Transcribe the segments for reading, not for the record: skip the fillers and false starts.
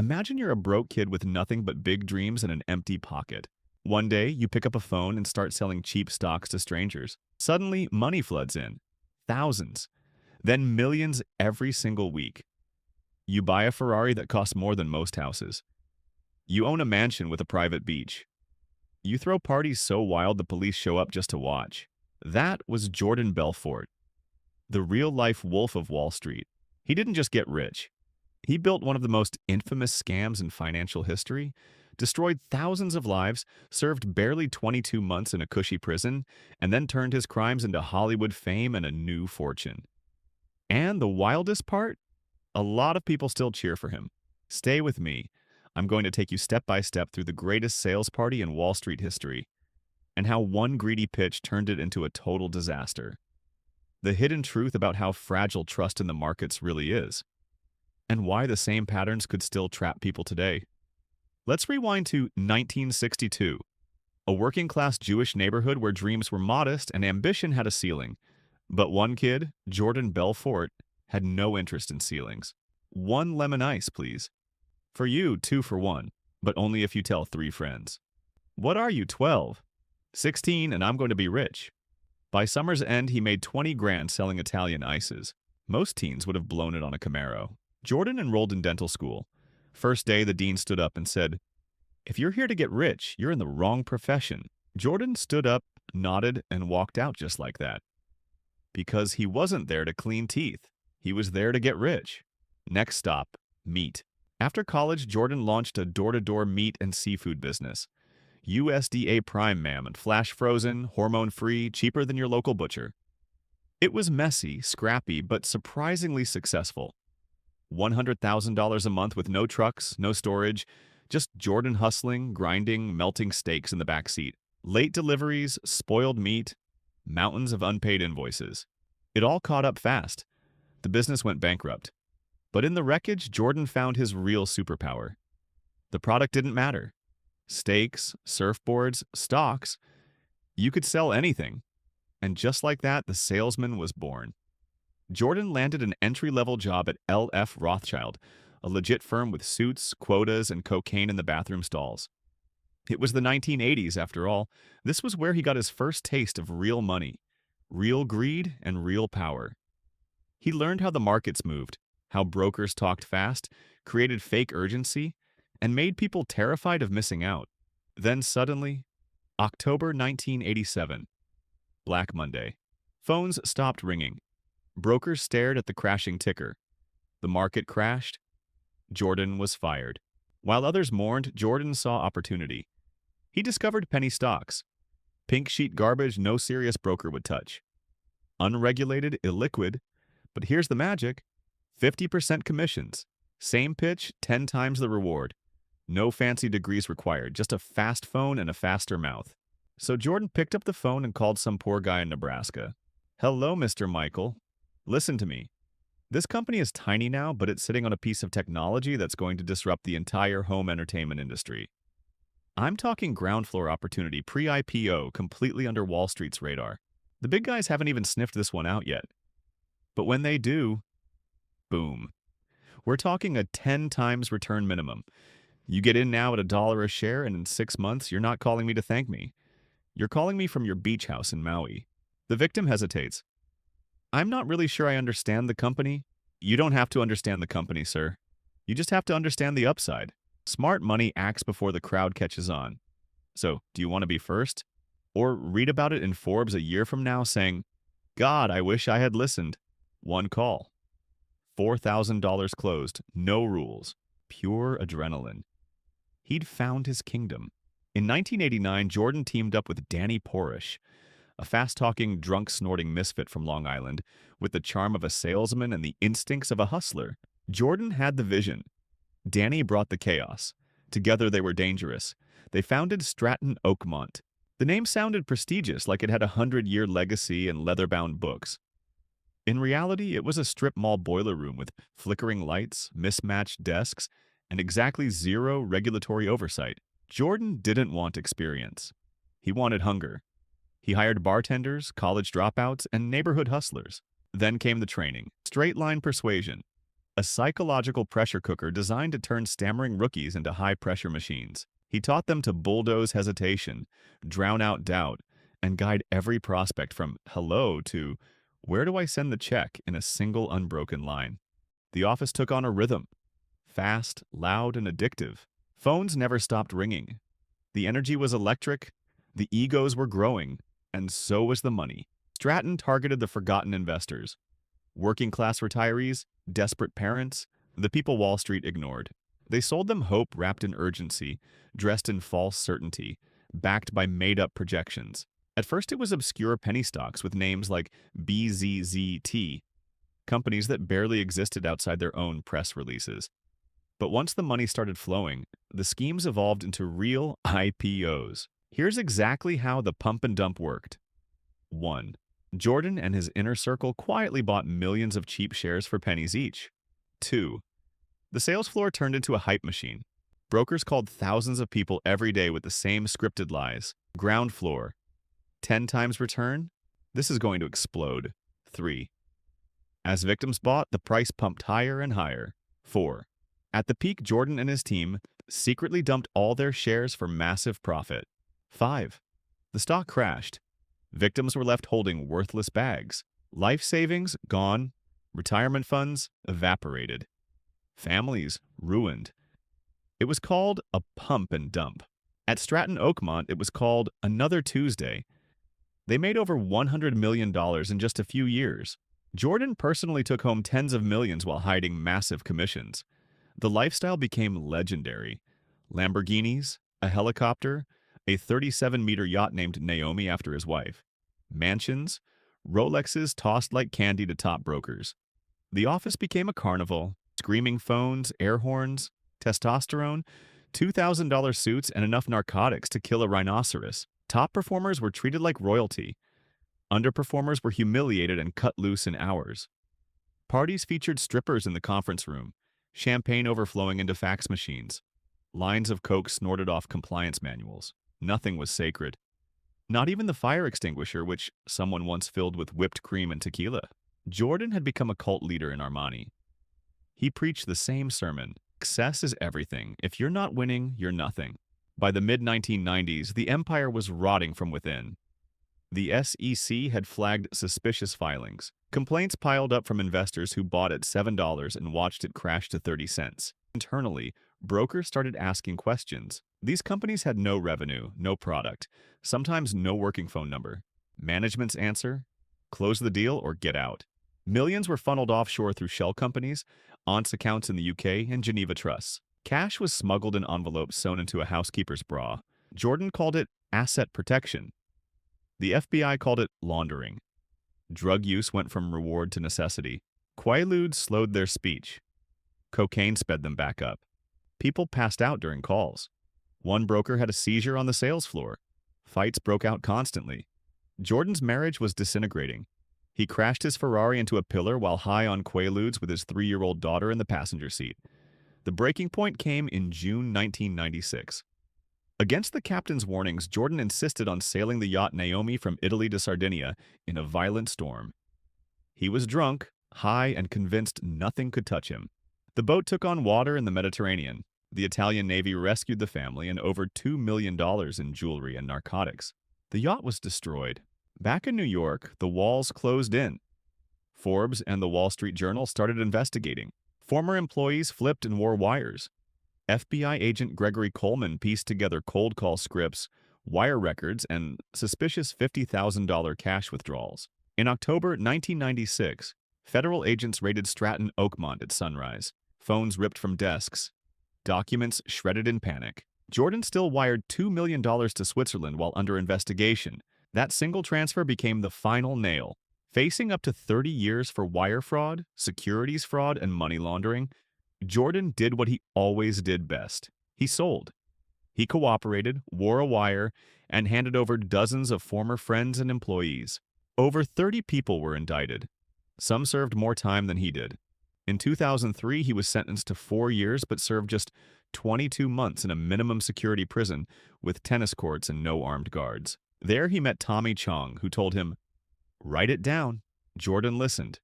Imagine you're a broke kid with nothing but big dreams and an empty pocket. One day, you pick up a phone and start selling cheap stocks to strangers. Suddenly, money floods in. Thousands. Then millions every single week. You buy a Ferrari that costs more than most houses. You own a mansion with a private beach. You throw parties so wild the police show up just to watch. That was Jordan Belfort, the real-life wolf of Wall Street. He didn't just get rich. He built one of the most infamous scams in financial history, destroyed thousands of lives, served barely 22 months in a cushy prison, and then turned his crimes into Hollywood fame and a new fortune. And the wildest part? A lot of people still cheer for him. Stay with me. I'm going to take you step by step through the greatest sales party in Wall Street history, and how one greedy pitch turned it into a total disaster. The hidden truth about how fragile trust in the markets really is, and why the same patterns could still trap people today. Let's rewind to 1962, a working-class Jewish neighborhood where dreams were modest and ambition had a ceiling. But one kid, Jordan Belfort, had no interest in ceilings. One lemon ice, please. For you, 2 for 1, but only if you tell 3 friends. What are you, 12? 16, and I'm going to be rich. By summer's end, he made 20 grand selling Italian ices. Most teens would have blown it on a Camaro. Jordan enrolled in dental school. First day, the dean stood up and said, "If you're here to get rich, you're in the wrong profession." Jordan stood up, nodded, and walked out just like that. Because he wasn't there to clean teeth. He was there to get rich. Next stop, meat. After college, Jordan launched a door-to-door meat and seafood business. USDA Prime, ma'am, and flash frozen, hormone-free, cheaper than your local butcher. It was messy, scrappy, but surprisingly successful. $100,000 a month with no trucks, no storage, just Jordan hustling, grinding, melting steaks in the back seat. Late deliveries, spoiled meat, mountains of unpaid invoices. It all caught up fast. The business went bankrupt. But in the wreckage, Jordan found his real superpower. The product didn't matter. Steaks, surfboards, stocks. You could sell anything. And just like that, the salesman was born. Jordan landed an entry-level job at L.F. Rothschild, a legit firm with suits, quotas, and cocaine in the bathroom stalls. It was the 1980s, after all. This was where he got his first taste of real money, real greed, and real power. He learned how the markets moved, how brokers talked fast, created fake urgency, and made people terrified of missing out. Then suddenly, October 1987, Black Monday. Phones stopped ringing. Brokers stared at the crashing ticker. The market crashed. Jordan was fired. While others mourned, Jordan saw opportunity. He discovered penny stocks. Pink sheet garbage no serious broker would touch. Unregulated, illiquid, but here's the magic. 50% commissions. Same pitch, 10 times the reward. No fancy degrees required, just a fast phone and a faster mouth. So Jordan picked up the phone and called some poor guy in Nebraska. "Hello, Mr. Michael. Listen to me. This company is tiny now, but it's sitting on a piece of technology that's going to disrupt the entire home entertainment industry. I'm talking ground floor opportunity, pre-IPO, completely under Wall Street's radar. The big guys haven't even sniffed this one out yet. But when they do, boom. We're talking a 10 times return minimum. You get in now at $1 a share, and in 6 months, you're not calling me to thank me. You're calling me from your beach house in Maui." The victim hesitates. "I'm not really sure I understand the company." "You don't have to understand the company, sir. You just have to understand the upside. Smart money acts before the crowd catches on. So, do you want to be first? Or read about it in Forbes a year from now saying, 'God, I wish I had listened.' One call. $4,000 closed. No rules. Pure adrenaline." He'd found his kingdom. In 1989, Jordan teamed up with Danny Porish, a fast-talking, drunk-snorting misfit from Long Island, with the charm of a salesman and the instincts of a hustler. Jordan had the vision. Danny brought the chaos. Together they were dangerous. They founded Stratton Oakmont. The name sounded prestigious, like it had a 100-year legacy and leather-bound books. In reality, it was a strip mall boiler room with flickering lights, mismatched desks, and exactly zero regulatory oversight. Jordan didn't want experience. He wanted hunger. He hired bartenders, college dropouts, and neighborhood hustlers. Then came the training, Straight Line Persuasion. a psychological pressure cooker designed to turn stammering rookies into high-pressure machines. He taught them to bulldoze hesitation, drown out doubt, and guide every prospect from hello to where do I send the check in a single unbroken line. The office took on a rhythm, fast, loud, and addictive. Phones never stopped ringing. The energy was electric, the egos were growing, and so was the money. Stratton targeted the forgotten investors, working-class retirees, desperate parents, the people Wall Street ignored. They sold them hope wrapped in urgency, dressed in false certainty, backed by made-up projections. At first it was obscure penny stocks with names like BZZT, companies that barely existed outside their own press releases. But once the money started flowing, the schemes evolved into real IPOs. Here's exactly how the pump and dump worked. 1. Jordan and his inner circle quietly bought millions of cheap shares for pennies each. 2. The sales floor turned into a hype machine. Brokers called thousands of people every day with the same scripted lies. Ground floor. 10 times return? This is going to explode. 3. As victims bought, the price pumped higher and higher. 4. At the peak, Jordan and his team secretly dumped all their shares for massive profit. 5. The stock crashed. Victims were left holding worthless bags. Life savings gone. Retirement funds evaporated. Families ruined. It was called a pump and dump. At Stratton Oakmont, it was called Another Tuesday. They made over $100 million in just a few years. Jordan personally took home tens of millions while hiding massive commissions. The lifestyle became legendary. Lamborghinis, a helicopter, a 37-meter yacht named Naomi after his wife. Mansions, Rolexes tossed like candy to top brokers. The office became a carnival. Screaming phones, air horns, testosterone, $2,000 suits, and enough narcotics to kill a rhinoceros. Top performers were treated like royalty. Underperformers were humiliated and cut loose in hours. Parties featured strippers in the conference room, champagne overflowing into fax machines, lines of coke snorted off compliance manuals. Nothing was sacred. Not even the fire extinguisher, which someone once filled with whipped cream and tequila. Jordan had become a cult leader in Armani. He preached the same sermon: success is everything. If you're not winning, you're nothing. By the mid-1990s, the empire was rotting from within. The SEC had flagged suspicious filings. Complaints piled up from investors who bought at $7 and watched it crash to 30 cents. Internally, brokers started asking questions. These companies had no revenue, no product, sometimes no working phone number. Management's answer? Close the deal or get out. Millions were funneled offshore through shell companies, aunts' accounts in the UK, and Geneva trusts. Cash was smuggled in envelopes sewn into a housekeeper's bra. Jordan called it asset protection. The FBI called it laundering. Drug use went from reward to necessity. Quaaludes slowed their speech. Cocaine sped them back up. People passed out during calls. One broker had a seizure on the sales floor. Fights broke out constantly. Jordan's marriage was disintegrating. He crashed his Ferrari into a pillar while high on Quaaludes with his 3-year-old daughter in the passenger seat. The breaking point came in June 1996. Against the captain's warnings, Jordan insisted on sailing the yacht Naomi from Italy to Sardinia in a violent storm. He was drunk, high, and convinced nothing could touch him. The boat took on water in the Mediterranean. The Italian Navy rescued the family and over $2 million in jewelry and narcotics. The yacht was destroyed. Back in New York, the walls closed in. Forbes and the Wall Street Journal started investigating. Former employees flipped and wore wires. FBI agent Gregory Coleman pieced together cold call scripts, wire records, and suspicious $50,000 cash withdrawals. In October 1996, federal agents raided Stratton Oakmont at sunrise. Phones ripped from desks. Documents shredded in panic. Jordan still wired $2 million to Switzerland while under investigation. That single transfer became the final nail. Facing up to 30 years for wire fraud, securities fraud, and money laundering, Jordan did what he always did best. He sold. He cooperated, wore a wire, and handed over dozens of former friends and employees. Over 30 people were indicted. Some served more time than he did. In 2003, he was sentenced to 4 years but served just 22 months in a minimum security prison with tennis courts and no armed guards. There he met Tommy Chong, who told him, "Write it down." Jordan listened.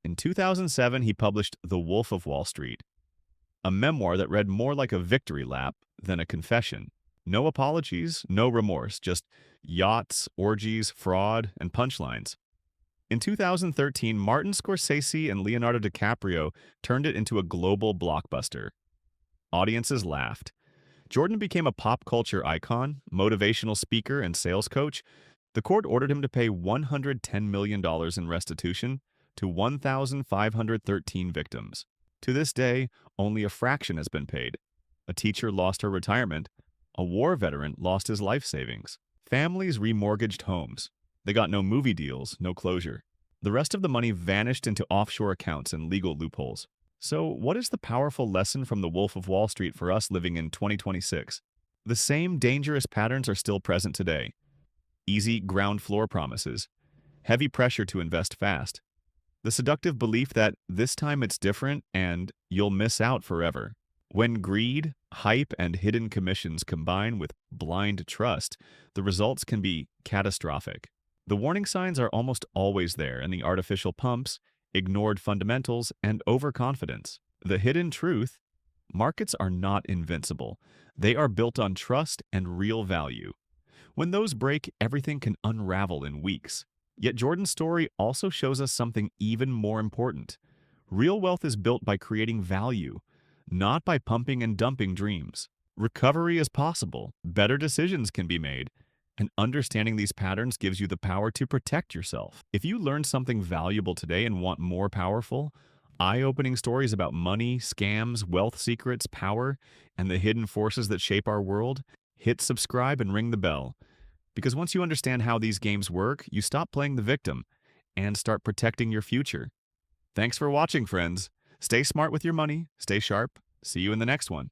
In 2007, he published The Wolf of Wall Street, a memoir that read more like a victory lap than a confession. No apologies, no remorse, just yachts, orgies, fraud, and punchlines. In 2013, Martin Scorsese and Leonardo DiCaprio turned it into a global blockbuster. Audiences laughed. Jordan became a pop culture icon, motivational speaker, and sales coach. The court ordered him to pay $110 million in restitution to 1,513 victims. To this day, only a fraction has been paid. A teacher lost her retirement. A war veteran lost his life savings. Families remortgaged homes. They got no movie deals, no closure. The rest of the money vanished into offshore accounts and legal loopholes. So, what is the powerful lesson from the Wolf of Wall Street for us living in 2026? The same dangerous patterns are still present today. Easy ground floor promises. Heavy pressure to invest fast. The seductive belief that this time it's different and you'll miss out forever. When greed, hype, and hidden commissions combine with blind trust, the results can be catastrophic. The warning signs are almost always there in the artificial pumps, ignored fundamentals, and overconfidence. The hidden truth: markets are not invincible. They are built on trust and real value. When those break, everything can unravel in weeks. Yet Jordan's story also shows us something even more important. Real wealth is built by creating value, not by pumping and dumping dreams. Recovery is possible, better decisions can be made, and understanding these patterns gives you the power to protect yourself. If you learned something valuable today and want more powerful, eye-opening stories about money, scams, wealth secrets, power, and the hidden forces that shape our world, hit subscribe and ring the bell. Because once you understand how these games work, you stop playing the victim and start protecting your future. Thanks for watching, friends. Stay smart with your money, stay sharp. See you in the next one.